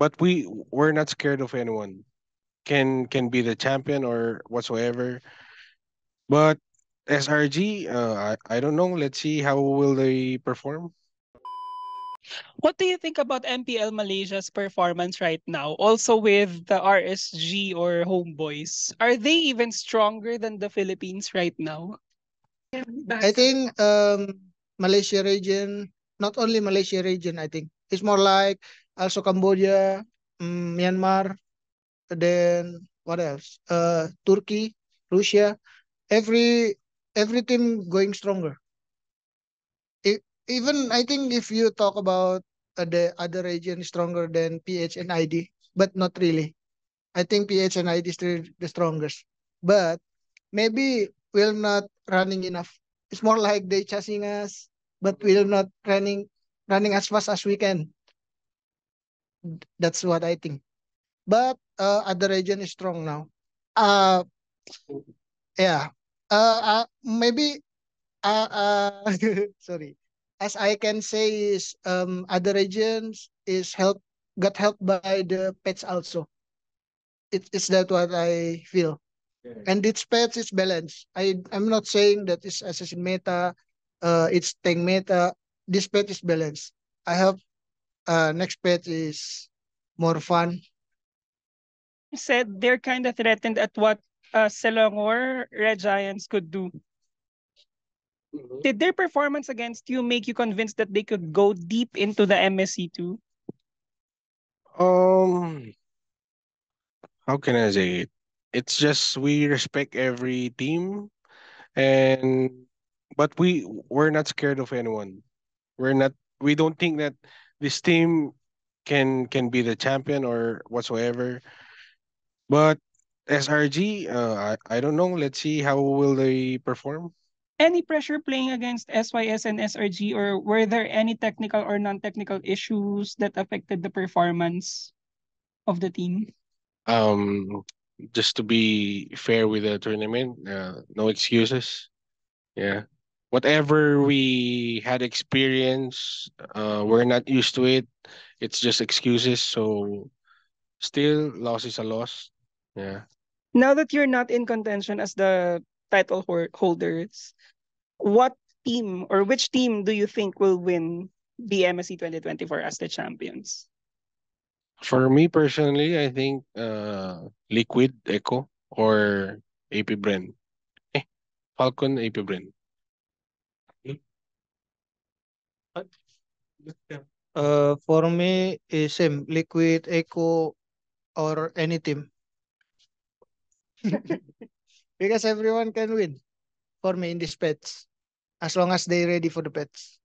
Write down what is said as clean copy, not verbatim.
but we're not scared of anyone. Can be the champion or whatsoever. But SRG, I don't know. Let's see how will they perform. What do you think about MPL Malaysia's performance right now? Also with the RSG or Homeboys. Are they even stronger than the Philippines right now? I think Malaysia region, not only Malaysia region, I think it's more like also Cambodia, Myanmar, then what else? Turkey, Russia. Every every team going stronger. Even I think if you talk about the other region is stronger than PH and ID, but not really. I think PH and ID is still the strongest. But maybe we're not running enough. It's more like they chasing us, but we're not running as fast as we can. That's what I think. But other region is strong now. Uh yeah. Maybe sorry. As I can say is other regions is got helped by the pets also. It's that what I feel. And its pets is balanced. I'm not saying that it's assassin meta, it's tank meta. This pet is balanced. I hope next pet is more fun. Said they're kind of threatened at what Selangor Red Giants could do. Did their performance against you make you convinced that they could go deep into the MSC too? Um, how can I say it? It's just we respect every team, and but we're not scared of anyone. We're not. We don't think that this team can be the champion or whatsoever. But SRG, I don't know. Let's see how will they perform. Any pressure playing against SYS and SRG, or were there any technical or non-technical issues that affected the performance of the team? Um, just to be fair with the tournament, no excuses. Yeah, whatever we had experience, we're not used to it. It's just excuses. So still, loss is a loss. Yeah. Now that you're not in contention as the title holders, what team or which team do you think will win the MSC 2024 as the champions? For me personally, I think Liquid Echo or AP Bren. Eh, Falcon AP Bren. For me is same liquid echo or any team because everyone can win for me in this pets as long as they ready for the pets.